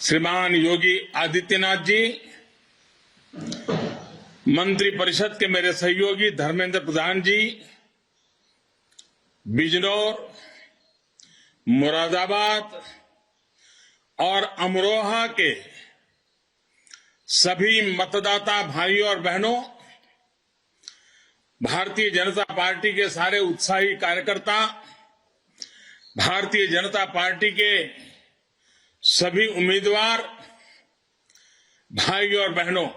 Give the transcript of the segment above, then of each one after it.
श्रीमान योगी आदित्यनाथ जी, मंत्रिपरिषद के मेरे सहयोगी धर्मेंद्र प्रधान जी, बिजनौर, मुरादाबाद और अमरोहा के सभी मतदाता भाइयों और बहनों, भारतीय जनता पार्टी के सारे उत्साही कार्यकर्ता, भारतीय जनता पार्टी के सभी उम्मीदवार भाइयों और बहनों,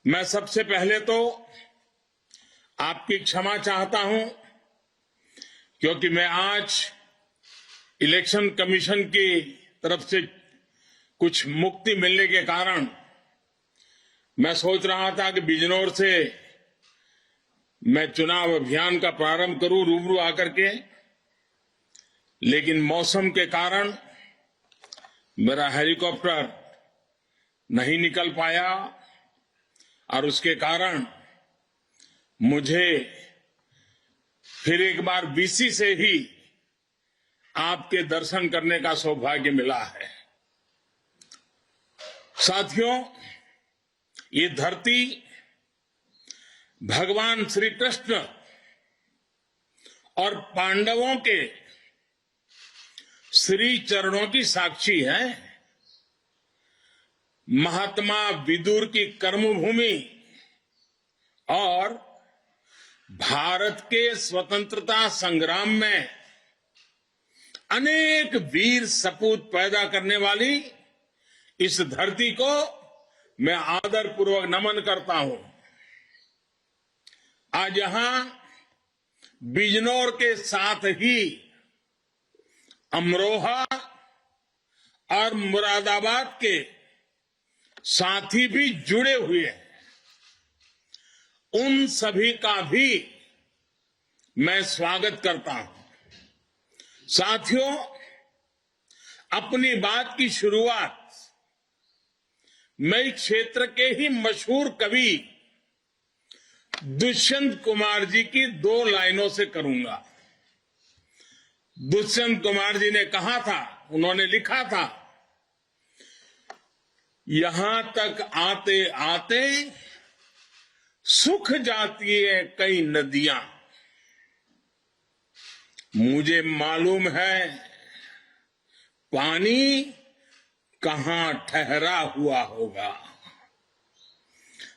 मैं सबसे पहले तो आपकी क्षमा चाहता हूं क्योंकि मैं आज इलेक्शन कमीशन की तरफ से कुछ मुक्ति मिलने के कारण मैं सोच रहा था कि बिजनौर से मैं चुनाव अभियान का प्रारंभ करूं रूबरू आकर के, लेकिन मौसम के कारण मेरा हेलीकॉप्टर नहीं निकल पाया और उसके कारण मुझे फिर एक बार बीसी से ही आपके दर्शन करने का सौभाग्य मिला है। साथियों, ये धरती भगवान श्री कृष्ण और पांडवों के श्री चरणों की साक्षी है। महात्मा विदुर की कर्मभूमि और भारत के स्वतंत्रता संग्राम में अनेक वीर सपूत पैदा करने वाली इस धरती को मैं आदरपूर्वक नमन करता हूं। आज यहां बिजनौर के साथ ही अमरोहा और मुरादाबाद के साथी भी जुड़े हुए हैं। उन सभी का भी मैं स्वागत करता हूं। साथियों, अपनी बात की शुरुआत मैं इस क्षेत्र के ही मशहूर कवि दुष्यंत कुमार जी की 2 लाइनों से करूंगा। दुष्यंत कुमार जी ने कहा था, उन्होंने लिखा था, यहां तक आते आते सूख जाती है कई नदियां, मुझे मालूम है पानी कहां ठहरा हुआ होगा।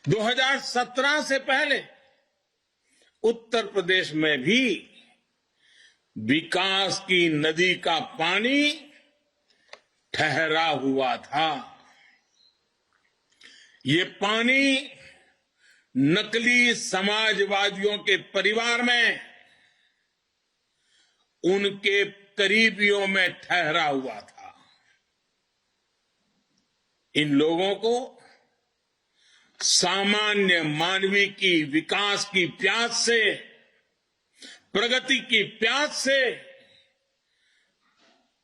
2017 से पहले उत्तर प्रदेश में भी विकास की नदी का पानी ठहरा हुआ था। ये पानी नकली समाजवादियों के परिवार में उनके करीबियों में ठहरा हुआ था। इन लोगों को सामान्य मानवीय की विकास की प्यास से, प्रगति की प्यास से,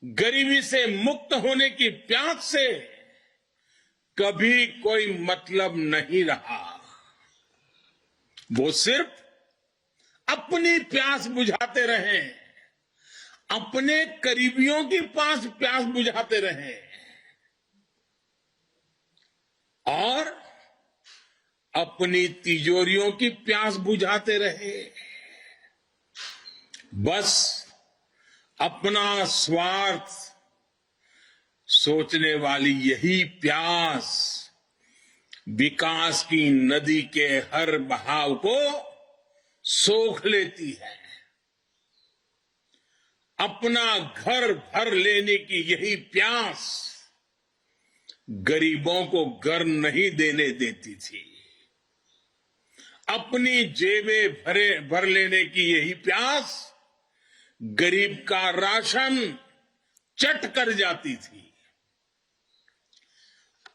गरीबी से मुक्त होने की प्यास से कभी कोई मतलब नहीं रहा। वो सिर्फ अपनी प्यास बुझाते रहे, अपने करीबियों की प्यास बुझाते रहे और अपनी तिजोरियों की प्यास बुझाते रहे। बस अपना स्वार्थ सोचने वाली यही प्यास विकास की नदी के हर बहाव को सोख लेती है। अपना घर भर लेने की यही प्यास गरीबों को घर नहीं देने देती थी। अपनी जेबें भर लेने की यही प्यास गरीब का राशन चट कर जाती थी।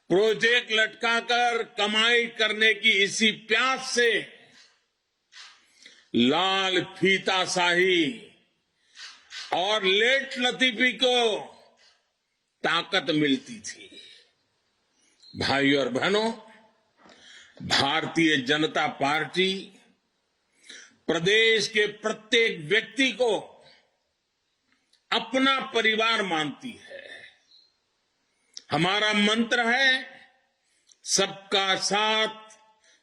प्रोजेक्ट लटकाकर कमाई करने की इसी प्यास से लाल फीताशाही और लेट लतीफी को ताकत मिलती थी। भाइयों और बहनों, भारतीय जनता पार्टी प्रदेश के प्रत्येक व्यक्ति को अपना परिवार मानती है। हमारा मंत्र है सबका साथ,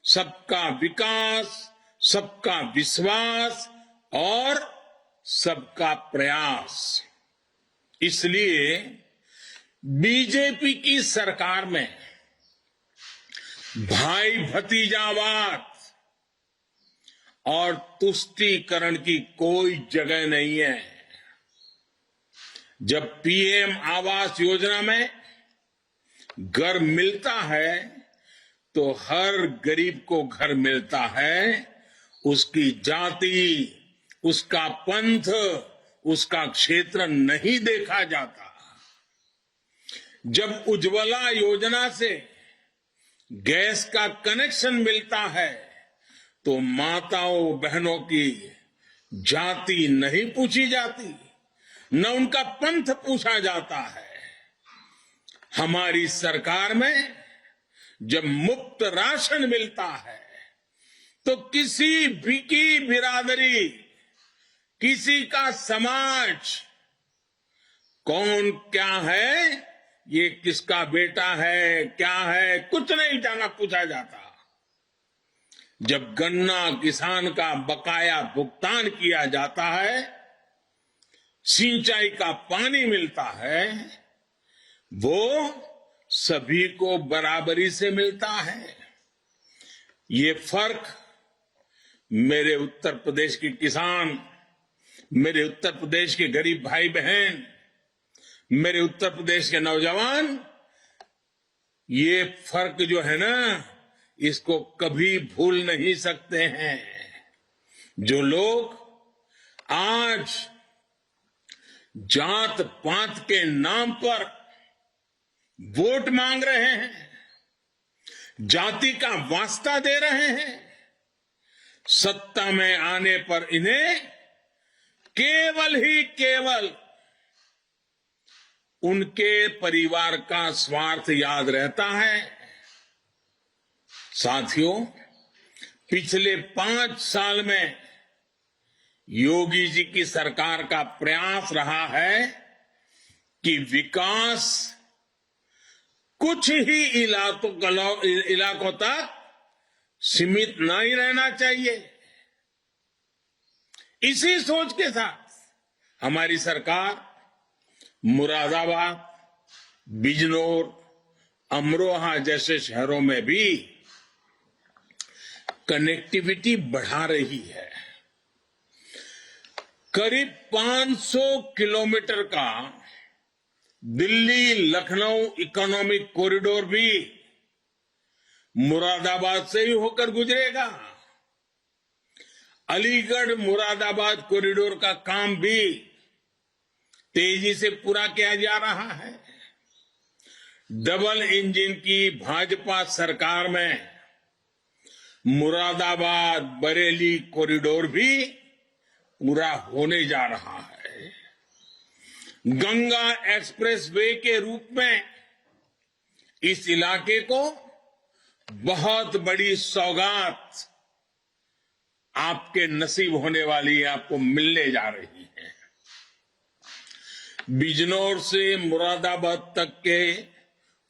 सबका विकास, सबका विश्वास और सबका प्रयास। इसलिए बीजेपी की सरकार में भाई भतीजावाद और तुष्टीकरण की कोई जगह नहीं है। जब पीएम आवास योजना में घर मिलता है तो हर गरीब को घर मिलता है, उसकी जाति, उसका पंथ, उसका क्षेत्र नहीं देखा जाता। जब उज्ज्वला योजना से गैस का कनेक्शन मिलता है तो माताओं बहनों की जाति नहीं पूछी जाती, न उनका पंथ पूछा जाता है। हमारी सरकार में जब मुफ्त राशन मिलता है तो किसी भी की बिरादरी, किसी का समाज, कौन क्या है, ये किसका बेटा है, क्या है, कुछ नहीं जाना पूछा जाता। जब गन्ना किसान का बकाया भुगतान किया जाता है, सिंचाई का पानी मिलता है, वो सभी को बराबरी से मिलता है। ये फर्क मेरे उत्तर प्रदेश के किसान, मेरे उत्तर प्रदेश के गरीब भाई बहन, मेरे उत्तर प्रदेश के नौजवान, ये फर्क जो है ना, इसको कभी भूल नहीं सकते हैं। जो लोग आज जात पात के नाम पर वोट मांग रहे हैं, जाति का वास्ता दे रहे हैं, सत्ता में आने पर इन्हें केवल ही केवल उनके परिवार का स्वार्थ याद रहता है। साथियों, पिछले 5 साल में योगी जी की सरकार का प्रयास रहा है कि विकास कुछ ही इलाकों तक सीमित नहीं रहना चाहिए। इसी सोच के साथ हमारी सरकार मुरादाबाद, बिजनौर, अमरोहा जैसे शहरों में भी कनेक्टिविटी बढ़ा रही है। करीब 500 किलोमीटर का दिल्ली लखनऊ इकोनॉमिक कॉरिडोर भी मुरादाबाद से ही होकर गुजरेगा। अलीगढ़ मुरादाबाद कॉरिडोर का काम भी तेजी से पूरा किया जा रहा है। डबल इंजन की भाजपा सरकार में मुरादाबाद बरेली कॉरिडोर भी पूरा होने जा रहा है। गंगा एक्सप्रेस वे के रूप में इस इलाके को बहुत बड़ी सौगात आपके नसीब होने वाली है, आपको मिलने जा रही है। बिजनौर से मुरादाबाद तक के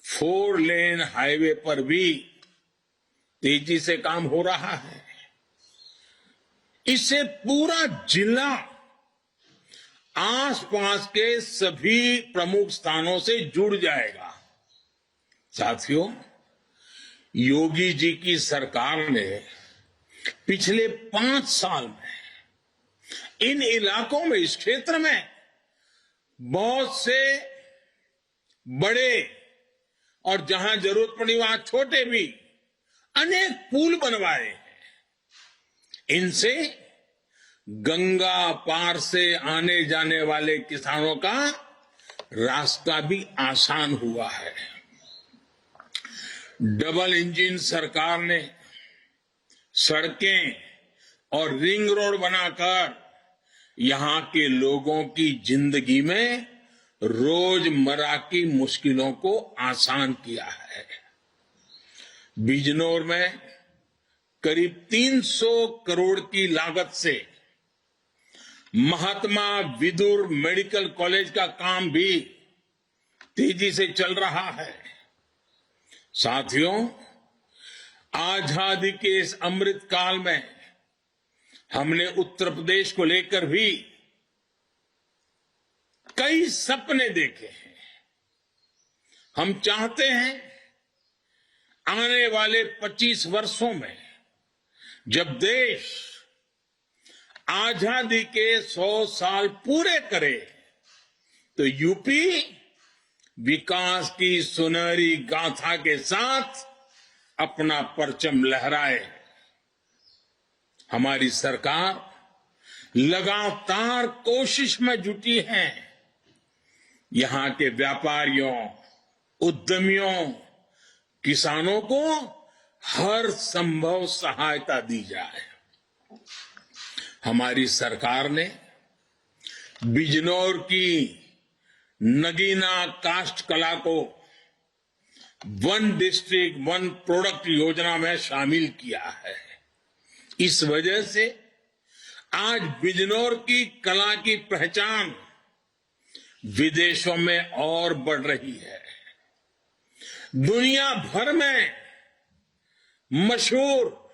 4 लेन हाईवे पर भी तेजी से काम हो रहा है। इससे पूरा जिला आसपास के सभी प्रमुख स्थानों से जुड़ जाएगा। साथियों, योगी जी की सरकार ने पिछले 5 साल में इन इलाकों में, इस क्षेत्र में बहुत से बड़े और जहां जरूरत पड़ी वहां छोटे भी अनेक पुल बनवाए हैं। इनसे गंगा पार से आने जाने वाले किसानों का रास्ता भी आसान हुआ है। डबल इंजन सरकार ने सड़कें और रिंग रोड बनाकर यहां के लोगों की जिंदगी में रोजमर्रा की मुश्किलों को आसान किया है। बिजनौर में करीब 300 करोड़ की लागत से महात्मा विदुर मेडिकल कॉलेज का काम भी तेजी से चल रहा है। साथियों, आजादी के इस अमृत काल में हमने उत्तर प्रदेश को लेकर भी कई सपने देखे हैं। हम चाहते हैं आने वाले 25 वर्षों में जब देश आजादी के 100 साल पूरे करे तो यूपी विकास की सुनहरी गाथा के साथ अपना परचम लहराए। हमारी सरकार लगातार कोशिश में जुटी है यहां के व्यापारियों, उद्यमियों, किसानों को हर संभव सहायता दी जाए। हमारी सरकार ने बिजनौर की नगीना काष्ठ कला को वन डिस्ट्रिक्ट वन प्रोडक्ट योजना में शामिल किया है। इस वजह से आज बिजनौर की कला की पहचान विदेशों में और बढ़ रही है। दुनिया भर में मशहूर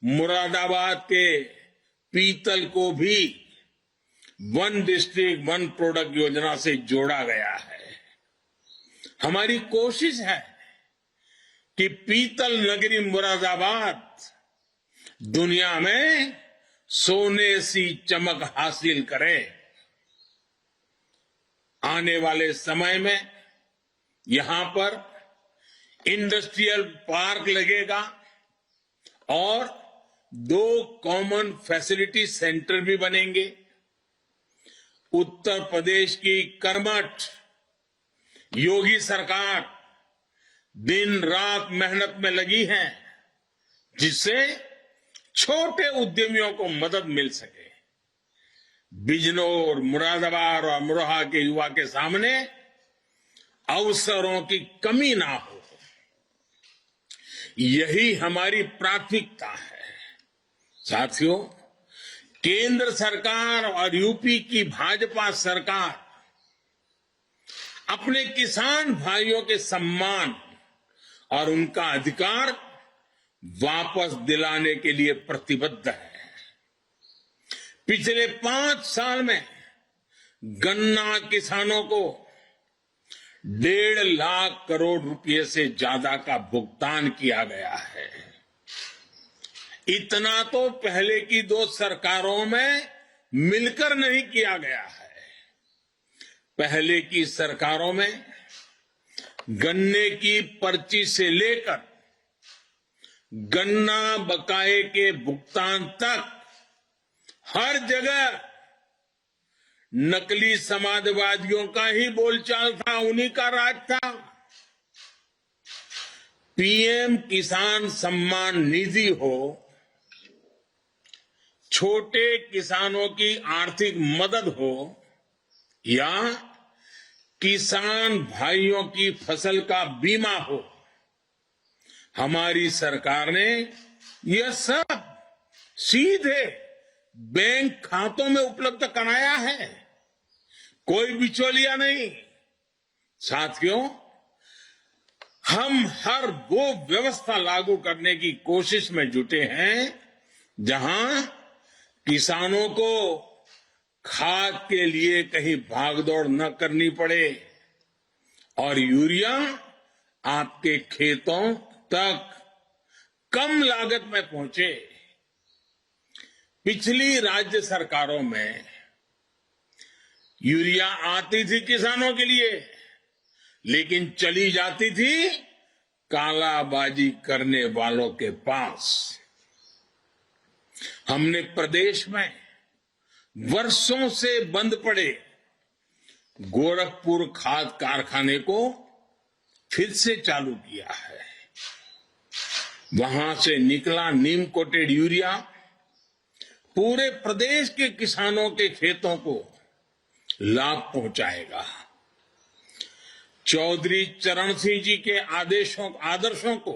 मुरादाबाद के पीतल को भी वन डिस्ट्रिक्ट वन प्रोडक्ट योजना से जोड़ा गया है। हमारी कोशिश है कि पीतल नगरी मुरादाबाद दुनिया में सोने सी चमक हासिल करे। आने वाले समय में यहां पर इंडस्ट्रियल पार्क लगेगा और 2 कॉमन फैसिलिटी सेंटर भी बनेंगे। उत्तर प्रदेश की कर्मठ योगी सरकार दिन रात मेहनत में लगी है जिससे छोटे उद्यमियों को मदद मिल सके। बिजनौर, मुरादाबाद और अमरोहा के युवा के सामने अवसरों की कमी ना हो, यही हमारी प्राथमिकता है। साथियों, केंद्र सरकार और यूपी की भाजपा सरकार अपने किसान भाइयों के सम्मान और उनका अधिकार वापस दिलाने के लिए प्रतिबद्ध है। पिछले 5 साल में गन्ना किसानों को 1.5 लाख करोड़ रुपए से ज्यादा का भुगतान किया गया है। इतना तो पहले की 2 सरकारों में मिलकर नहीं किया गया है। पहले की सरकारों में गन्ने की पर्ची से लेकर गन्ना बकाये के भुगतान तक हर जगह नकली समाजवादियों का ही बोलचाल था, उन्हीं का राज था। पीएम किसान सम्मान निधि हो, छोटे किसानों की आर्थिक मदद हो या किसान भाइयों की फसल का बीमा हो, हमारी सरकार ने यह सब सीधे बैंक खातों में उपलब्ध कराया है, कोई बिचौलिया नहीं। साथियों, हम हर वो व्यवस्था लागू करने की कोशिश में जुटे हैं जहां किसानों को खाद के लिए कहीं भागदौड़ न करनी पड़े और यूरिया आपके खेतों तक कम लागत में पहुंचे। पिछली राज्य सरकारों में यूरिया आती थी किसानों के लिए, लेकिन चली जाती थी कालाबाजी करने वालों के पास। हमने प्रदेश में वर्षों से बंद पड़े गोरखपुर खाद कारखाने को फिर से चालू किया है। वहां से निकला नीम कोटेड यूरिया पूरे प्रदेश के किसानों के खेतों को लाभ पहुंचाएगा। चौधरी चरण सिंह जी के आदर्शों को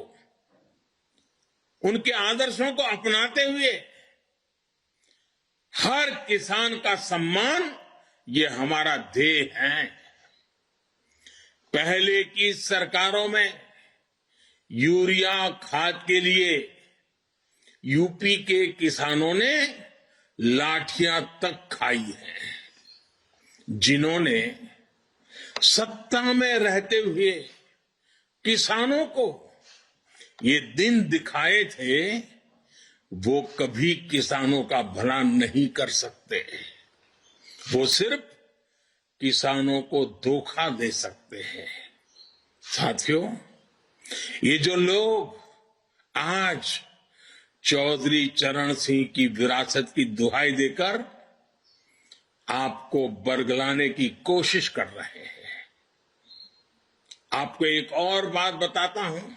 उनके आदर्शों को अपनाते हुए हर किसान का सम्मान, ये हमारा ध्येय है। पहले की सरकारों में यूरिया खाद के लिए यूपी के किसानों ने लाठियां तक खाई हैं। जिन्होंने सत्ता में रहते हुए किसानों को ये दिन दिखाए थे, वो कभी किसानों का भला नहीं कर सकते। वो सिर्फ किसानों को धोखा दे सकते हैं। साथियों, ये जो लोग आज चौधरी चरण सिंह की विरासत की दुहाई देकर आपको बरगलाने की कोशिश कर रहे हैं, आपको एक और बात बताता हूं,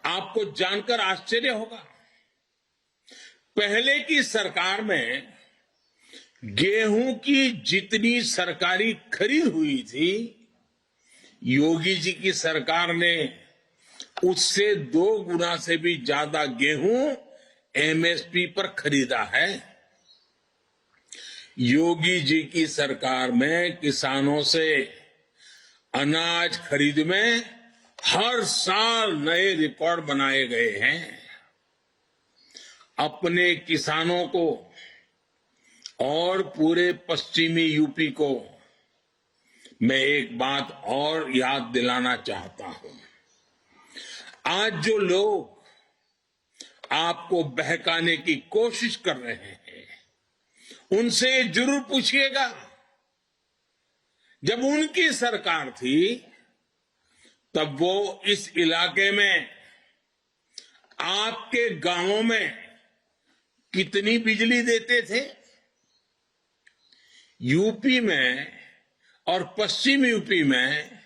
आपको जानकर आश्चर्य होगा। पहले की सरकार में गेहूं की जितनी सरकारी खरीद हुई थी, योगी जी की सरकार ने उससे 2 गुना से भी ज्यादा गेहूं एमएसपी पर खरीदा है। योगी जी की सरकार में किसानों से अनाज खरीद में हर साल नए रिकॉर्ड बनाए गए हैं। अपने किसानों को और पूरे पश्चिमी यूपी को मैं एक बात और याद दिलाना चाहता हूं। आज जो लोग आपको बहकाने की कोशिश कर रहे हैं, उनसे जरूर पूछिएगा, जब उनकी सरकार थी तब वो इस इलाके में आपके गांवों में कितनी बिजली देते थे? यूपी में और पश्चिम यूपी में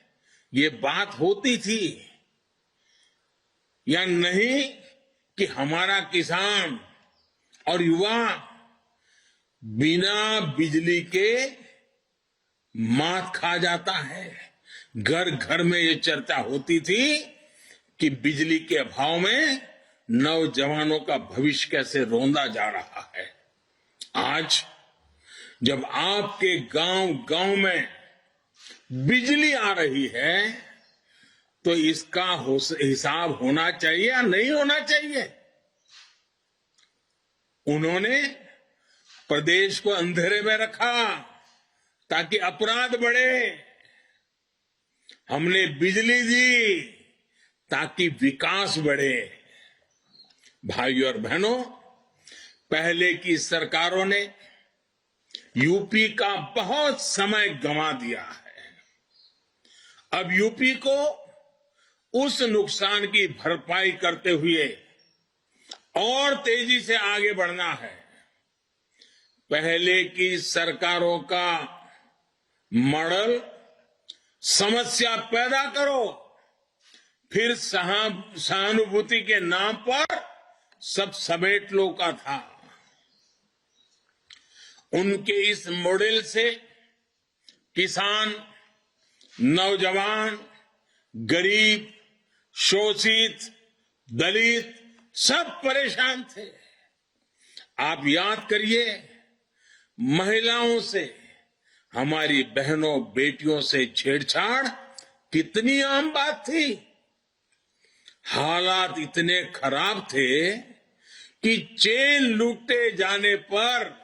ये बात होती थी या नहीं कि हमारा किसान और युवा बिना बिजली के मात खा जाता है? घर घर में ये चर्चा होती थी कि बिजली के अभाव में नौजवानों का भविष्य कैसे रोंदा जा रहा है। आज जब आपके गांव गांव में बिजली आ रही है, तो इसका हिसाब होना चाहिए या नहीं होना चाहिए? उन्होंने प्रदेश को अंधेरे में रखा ताकि अपराध बढ़े। हमने बिजली दी ताकि विकास बढ़े। भाइयों और बहनों, पहले की सरकारों ने यूपी का बहुत समय गंवा दिया है। अब यूपी को उस नुकसान की भरपाई करते हुए और तेजी से आगे बढ़ना है। पहले की सरकारों का मॉडल समस्या पैदा करो, फिर सहानुभूति के नाम पर सब समेट लो का था। उनके इस मॉडल से किसान, नौजवान, गरीब, शोषित, दलित सब परेशान थे। आप याद करिए, महिलाओं से, हमारी बहनों बेटियों से छेड़छाड़ कितनी आम बात थी। हालात इतने खराब थे कि चेन लूटे जाने पर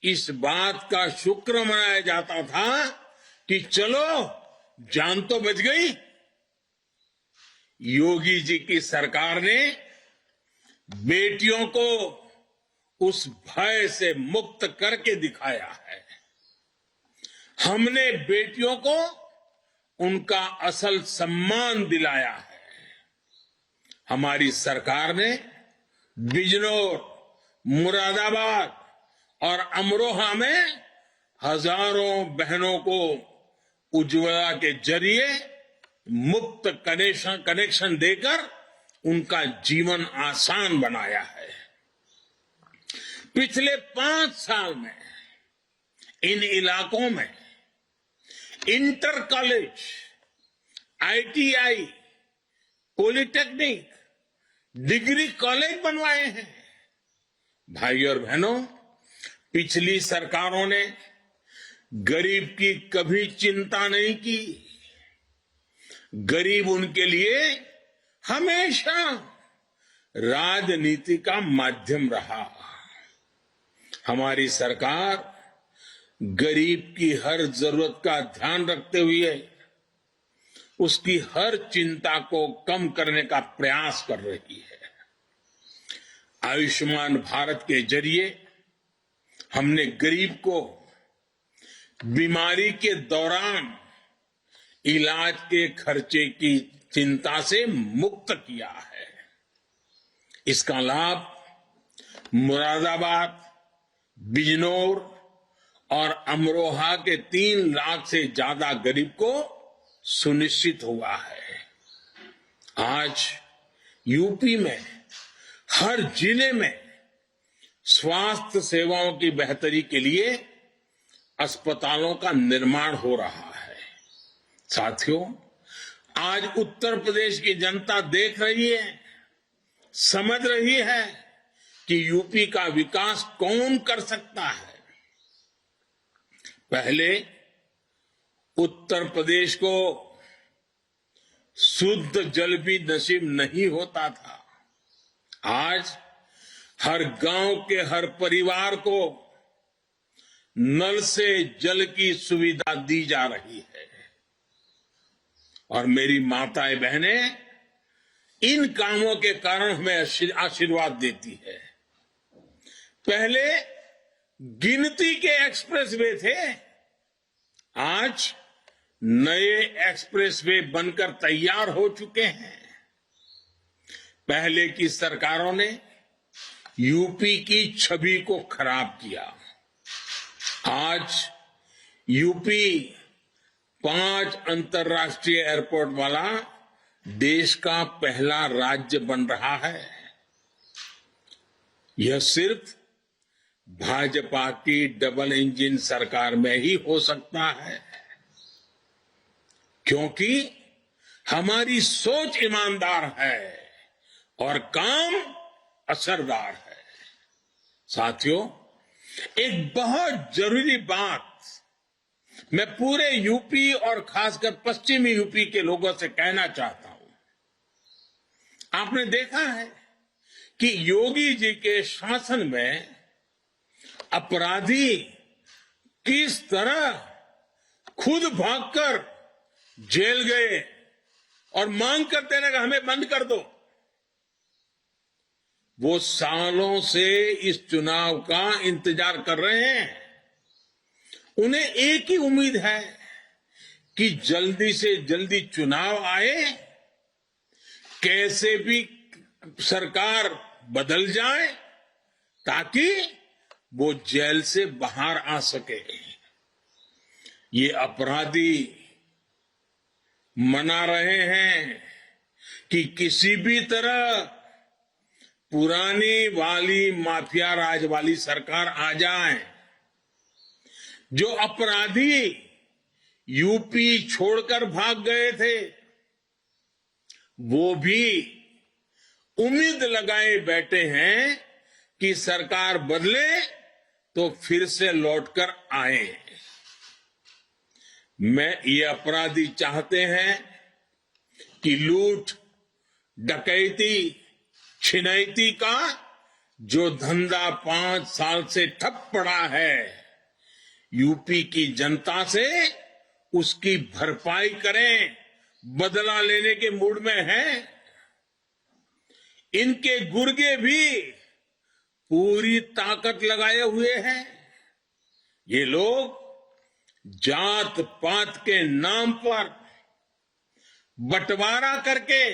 इस बात का शुक्र मनाया जाता था कि चलो जान तो बच गई। योगी जी की सरकार ने बेटियों को उस भय से मुक्त करके दिखाया है। हमने बेटियों को उनका असल सम्मान दिलाया है। हमारी सरकार ने बिजनौर, मुरादाबाद और अमरोहा में हजारों बहनों को उज्ज्वला के जरिए मुफ्त कनेक्शन देकर उनका जीवन आसान बनाया है। पिछले 5 साल में इन इलाकों में inter college, ITI, polytechnic, degree college बनवाए हैं। भाइयों और बहनों, पिछली सरकारों ने गरीब की कभी चिंता नहीं की। गरीब उनके लिए हमेशा राजनीति का माध्यम रहा। हमारी सरकार गरीब की हर जरूरत का ध्यान रखते हुए उसकी हर चिंता को कम करने का प्रयास कर रही है। आयुष्मान भारत के जरिए हमने गरीब को बीमारी के दौरान इलाज के खर्चे की चिंता से मुक्त किया है। इसका लाभ मुरादाबाद, बिजनौर और अमरोहा के 3 लाख से ज्यादा गरीब को सुनिश्चित हुआ है। आज यूपी में हर जिले में स्वास्थ्य सेवाओं की बेहतरी के लिए अस्पतालों का निर्माण हो रहा है। साथियों, आज उत्तर प्रदेश की जनता देख रही है, समझ रही है कि यूपी का विकास कौन कर सकता है। पहले उत्तर प्रदेश को शुद्ध जल भी नसीब नहीं होता था। आज हर गांव के हर परिवार को नल से जल की सुविधा दी जा रही है। और मेरी माताएं बहनें इन कामों के कारण हमें आशीर्वाद देती है। पहले गिनती के एक्सप्रेसवे थे, आज नए एक्सप्रेसवे बनकर तैयार हो चुके हैं। पहले की सरकारों ने यूपी की छवि को खराब किया। आज यूपी 5 अंतर्राष्ट्रीय एयरपोर्ट वाला देश का पहला राज्य बन रहा है। यह सिर्फ भाजपा की डबल इंजन सरकार में ही हो सकता है, क्योंकि हमारी सोच ईमानदार है और काम असरदार है। साथियों, एक बहुत जरूरी बात मैं पूरे यूपी और खासकर पश्चिमी यूपी के लोगों से कहना चाहता हूं। आपने देखा है कि योगी जी के शासन में अपराधी किस तरह खुद भागकर जेल गए और मांग करते रहे कि हमें बंद कर दो। वो सालों से इस चुनाव का इंतजार कर रहे हैं। उन्हें एक ही उम्मीद है कि जल्दी से जल्दी चुनाव आए, कैसे भी सरकार बदल जाए ताकि वो जेल से बाहर आ सके। ये अपराधी मना रहे हैं कि किसी भी तरह पुरानी वाली माफिया राज वाली सरकार आ जाए। जो अपराधी यूपी छोड़कर भाग गए थे, वो भी उम्मीद लगाए बैठे हैं कि सरकार बदले तो फिर से लौटकर आए। ये अपराधी चाहते हैं कि लूट, डकैती, छिनैती का जो धंधा 5 साल से ठप पड़ा है, यूपी की जनता से उसकी भरपाई करें, बदला लेने के मूड में हैं। इनके गुर्गे भी पूरी ताकत लगाए हुए हैं। ये लोग जात पात के नाम पर बंटवारा करके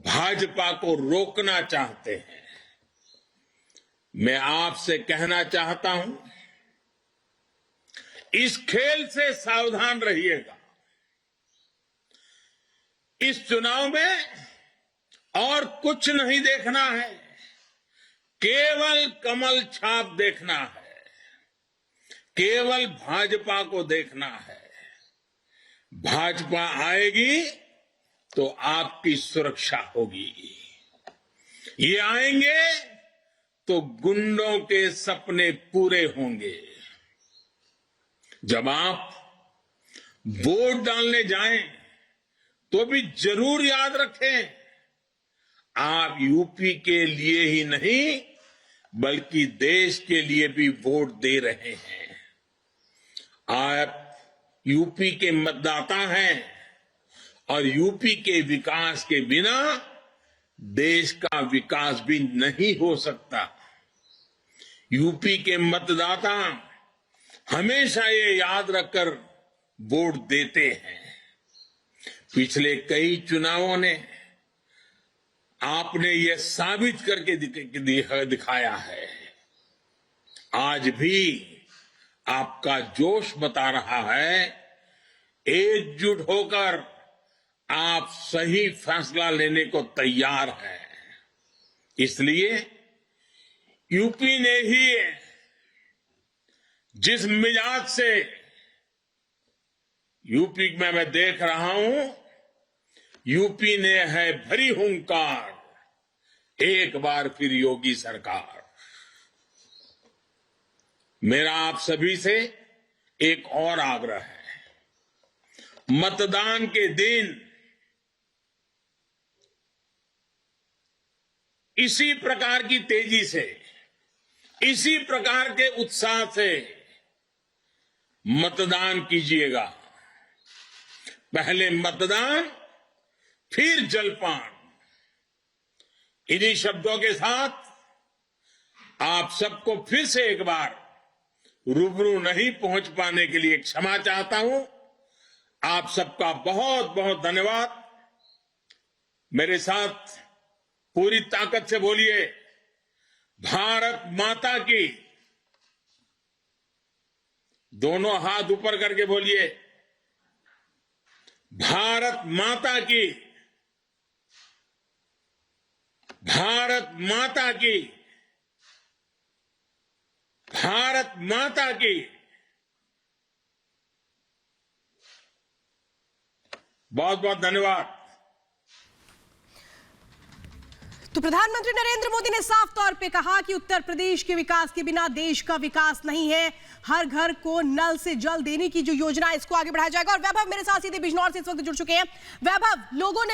भाजपा को रोकना चाहते हैं। मैं आपसे कहना चाहता हूं, इस खेल से सावधान रहिएगा। इस चुनाव में और कुछ नहीं देखना है, केवल कमल छाप देखना है, केवल भाजपा को देखना है। भाजपा आएगी तो आपकी सुरक्षा होगी। ये आएंगे तो गुंडों के सपने पूरे होंगे। जब आप वोट डालने जाएं तो भी जरूर याद रखें, आप यूपी के लिए ही नहीं बल्कि देश के लिए भी वोट दे रहे हैं। आप यूपी के मतदाता हैं और यूपी के विकास के बिना देश का विकास भी नहीं हो सकता। यूपी के मतदाता हमेशा ये याद रखकर वोट देते हैं। पिछले कई चुनावों ने आपने ये साबित करके दिखाया है। आज भी आपका जोश बता रहा है, एकजुट होकर आप सही फैसला लेने को तैयार हैं। इसलिए यूपी ने ही जिस मिजाज से यूपी में मैं देख रहा हूं, यूपी ने है भरी हुंकार, एक बार फिर योगी सरकार। मेरा आप सभी से एक और आग्रह है, मतदान के दिन इसी प्रकार की तेजी से, इसी प्रकार के उत्साह से मतदान कीजिएगा। पहले मतदान फिर जलपान। इन्हीं शब्दों के साथ आप सबको फिर से एक बार रूबरू नहीं पहुंच पाने के लिए क्षमा चाहता हूं। आप सबका बहुत बहुत धन्यवाद। मेरे साथ पूरी ताकत से बोलिए, भारत माता की। दोनों हाथ ऊपर करके बोलिए, भारत माता की, भारत माता की, भारत माता की। बहुत बहुत धन्यवाद। तो प्रधानमंत्री नरेंद्र मोदी ने साफ तौर पे कहा कि उत्तर प्रदेश के विकास के बिना देश का विकास नहीं है। हर घर को नल से जल देने की जो योजना है, इसको आगे बढ़ाया जाएगा। और वैभव मेरे साथ सीधे बिजनौर से इस वक्त जुड़ चुके हैं। वैभव, लोगों ने